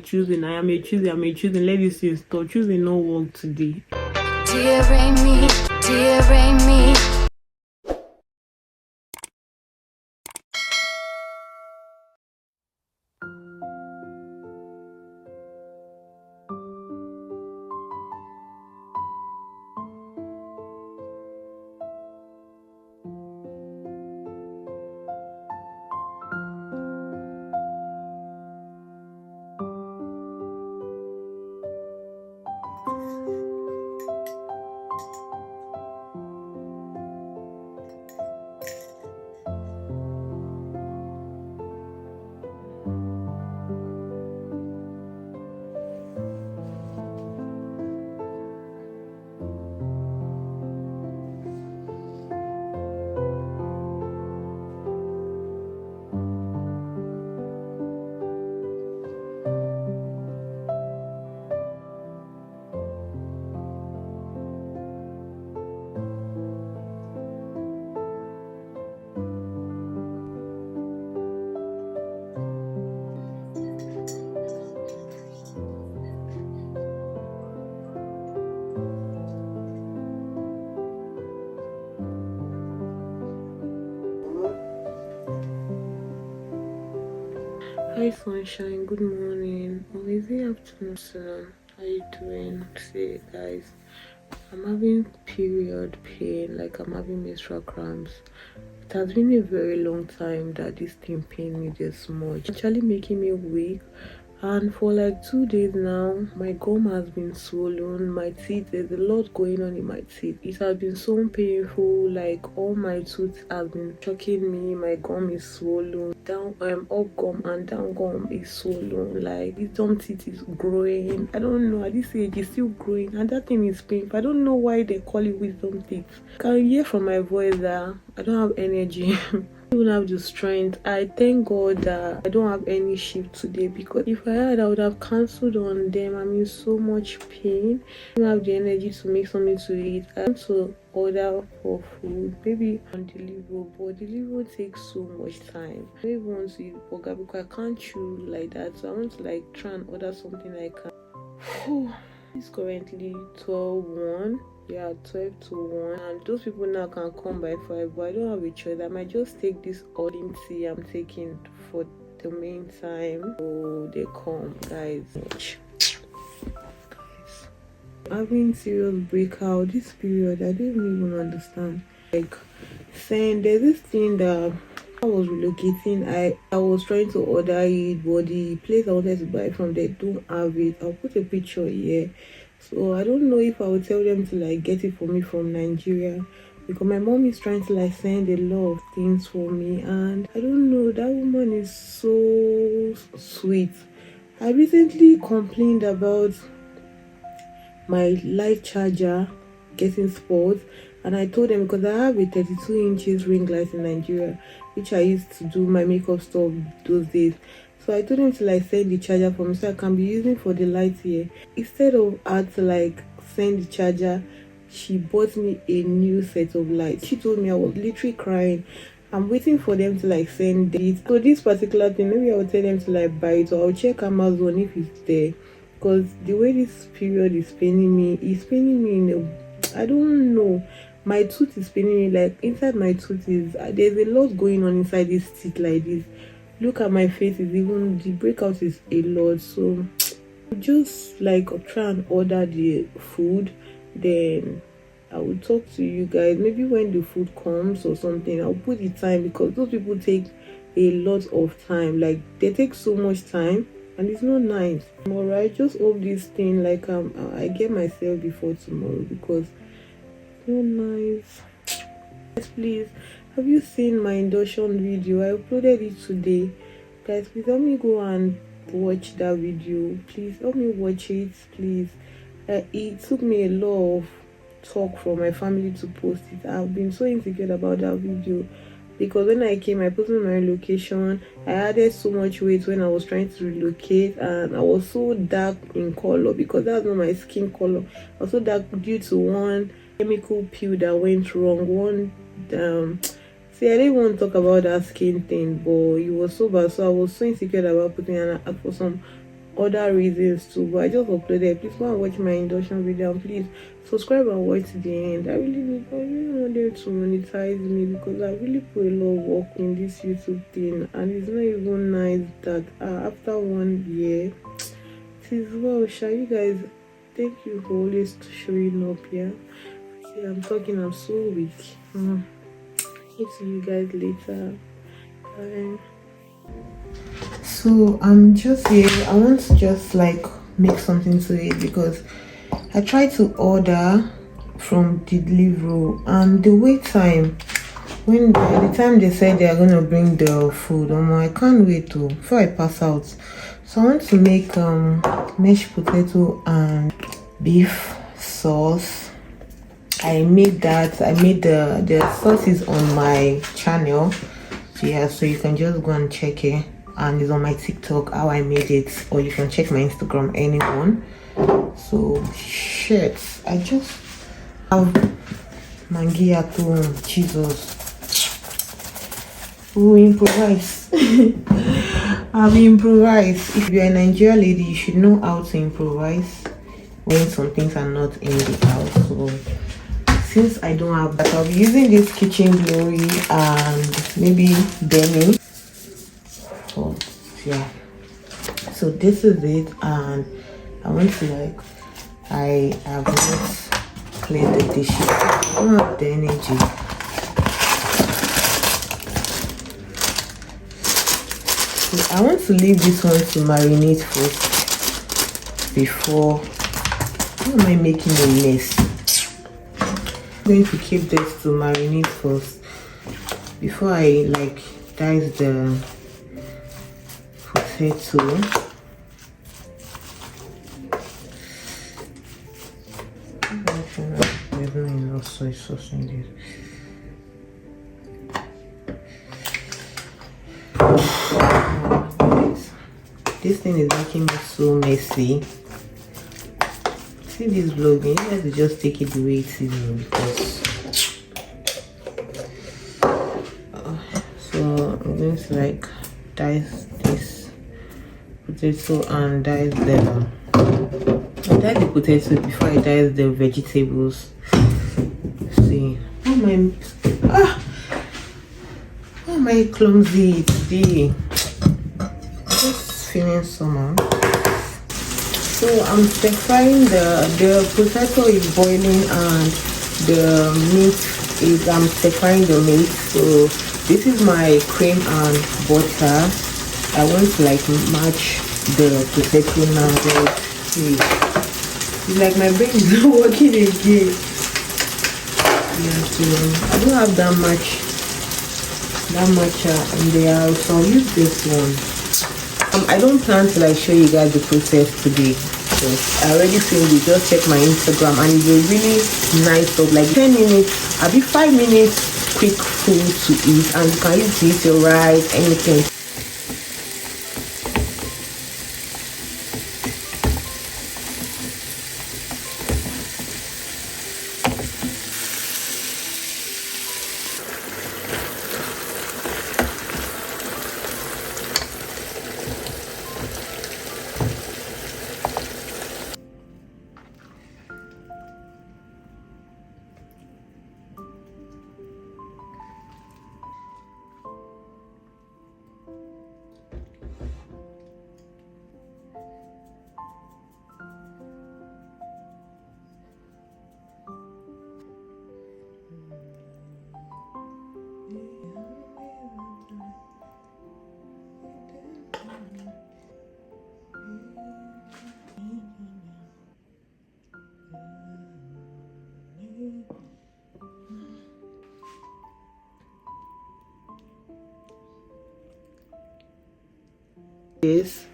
Choosing, I am a choosing, I'm a choosing. Let this say stop. Choosing no work today. Dear Amy, dear Amy. Hi sunshine, good morning. Or is it afternoon? So, how you doing? Say guys, I'm having period pain, like I'm having menstrual cramps. It has been a very long time that this thing pained me this much. It's actually making me weak. And for like 2 days now, my gum has been swollen. My teeth, there's a lot going on in my teeth. It has been so painful. Like all my teeth have been shocking me. My gum is swollen. Down up gum and down gum is swollen. Like wisdom teeth is growing. I don't know. At this age, it's still growing, and that thing is painful. I don't know why they call it wisdom teeth. Can you hear from my voice that I don't have energy? I don't have the strength. I thank God that I don't have any shift today, because if I had, I would have cancelled on them. I'm in so much pain. I don't have the energy to make something to eat. I want to order for food, maybe on Deliveroo, but Deliveroo takes so much time. I don't even want to eat burger because I can't chew like that, so I want to like try and order something I can. It's currently 12:01. Yeah, 12 to 1, and those people now can come by 5, but I don't have a choice. I might just take this ording tea I'm taking for the meantime. So they come, guys. Having serious breakout this period, I don't even understand. Like saying there's this thing that I was relocating, I was trying to order it, but the place I wanted to buy from, they don't have it. I'll put a picture here. So I don't know if I would tell them to like get it for me from Nigeria, because my mom is trying to like send a lot of things for me, and I don't know, that woman is so sweet. I recently complained about my light charger getting spoiled, and I told them, because I have a 32 inches ring light in Nigeria, which I used to do my makeup stuff those days. So I told them to like send the charger for me so I can be using for the light here. Instead of her to like send the charger, she bought me a new set of lights. She told me, I was literally crying. I'm waiting for them to like send it. So this particular thing, maybe I will tell them to like buy it, or I'll check Amazon if it's there. Because the way this period is paining me, it's paining me in a, I don't know. My tooth is paining me, like inside my tooth is, there's a lot going on inside this teeth like this. Look at my face, is even, the breakout is a lot. So just like try and order the food, then I will talk to you guys maybe when the food comes or something. I'll put the time, because those people take a lot of time. Like they take so much time, and it's not nice. All right, just hope this thing like I get myself before tomorrow, because it's not nice. Guys, please, have you seen my induction video? I uploaded it today. Guys, please help me go and watch that video. Please help me watch it, please. It took me a lot of talk from my family to post it. I've been so insecure about that video, because when I came, I posted my location. I added so much weight when I was trying to relocate, and I was so dark in color, because that's not my skin color. I was so dark due to one chemical peel that went wrong. See, I didn't want to talk about that skin thing, but it was so bad. So I was so insecure about putting an ad for some other reasons too, but I just uploaded. Please go and watch my induction video, and please subscribe and watch to the end. I really want them to monetize me, because I really put a lot of work in this YouTube thing, and it's not even nice that after 1 year it is well. Shall you guys, thank you for always showing up here. See, I'm talking, I'm so weak. See you guys later. Bye. So I'm just here. I want to just like make something to eat, because I tried to order from the Deliveroo, and the wait time, when by the time they said they are gonna bring the food, I can't wait to before I pass out. So I want to make mashed potato and beef sauce. I made that. I made the sauces on my channel. So yeah, so you can just go and check it, and it's on my TikTok how I made it, or you can check my Instagram, anyone. So shit, I just have Maggi at home. Jesus, we improvise. I've improvised. If you're a Nigerian lady, you should know how to improvise when some things are not in the house. So since I don't have that, I'll be using this kitchen glory and maybe Benny. So yeah, so this is it, and I want to like, I have not cleaned the dishes. I don't have the energy. So I want to leave this one to marinate first before. Why am I making a mess? I'm going to keep this to marinate first before I like dice the potato. There's not enough soy sauce in this. This thing is making me so messy. See this vlogging, you guys just take it the way it is, because so I'm going to like dice this potato and dice the potato before I dice the vegetables. See, why am I clumsy today? Just feeling somehow. So I'm stir frying, the potato is boiling, and the meat is, I'm stir frying the meat. So this is my cream and butter. I want to like match the potato now. See, it's like my brain is not working again. Yeah, so I don't have that much in the house, so I'll use this one. I don't plan to like show you guys the process today, because I already filmed it. Just check my Instagram, and it's a really nice stuff, like 10 minutes, I'll be 5 minutes quick food to eat, and you can use this, your rice, anything.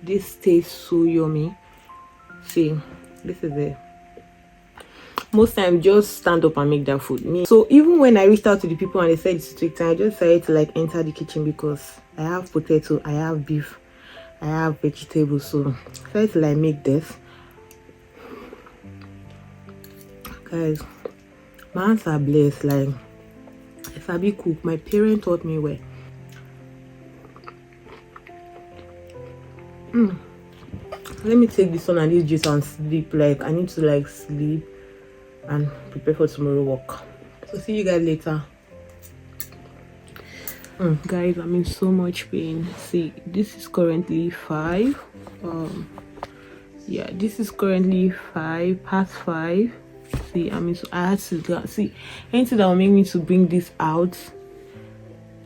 This tastes so yummy. See, this is it. Most time just stand up and make that food. So even when I reached out to the people and they said it's strict time, I just decided to like enter the kitchen, because I have potato, I have beef, I have vegetables. So I decided to like make this. Guys, my hands are blessed. Like, if I be cook, my parents taught me well. let me take this one and this juice and sleep. Like I need to like sleep and prepare for tomorrow work. So see you guys later. Guys, I'm in so much pain. See, this is currently 5. Yeah, this is currently 5 past 5. See, I had to go. See, anything that will make me to bring this out,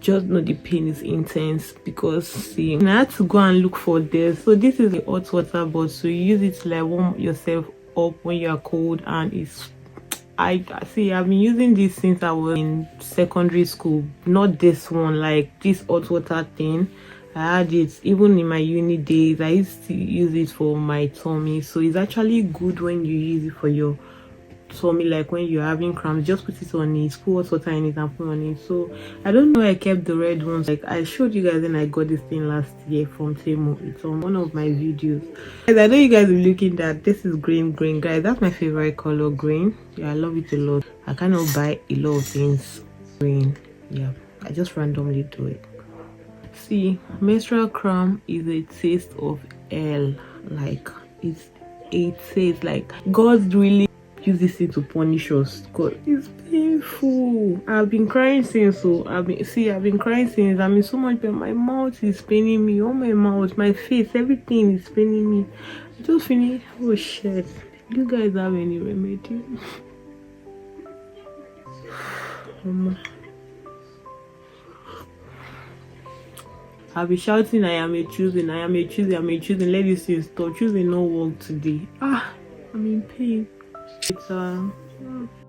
just know the pain is intense. Because see, I had to go and look for this. So this is a hot water bottle, so you use it to like warm yourself up when you are cold. And it's I've been using this since I was in secondary school. Not this one, like this hot water thing. I had it even in my uni days. I used to use it for my tummy. So it's actually good when you use it for your tummy, like when you're having cramps. Just put it on it, put hot water in it and put on it. So I don't know, I kept the red ones. Like I showed you guys when I got this thing last year from Temu. It's on one of my videos. Guys, I know you guys are looking at this. Is green. Guys, that's my favorite color, green. Yeah, I love it a lot. I cannot buy a lot of things green. Yeah, I just randomly do it. See, menstrual cramp is a taste of hell. Like it's a taste, like God really use this thing to punish us. God, it's painful. I've been crying since. So I've been crying since. I'm in so much pain. My mouth is paining me. Oh, my mouth, my face, everything is paining me. I just finished. Oh shit. Do you guys have any remedy? I'll be shouting, I am a choosing, I am a choosing, I'm a choosing. Let this thing stop. Choosing no work today. I'm in pain. It's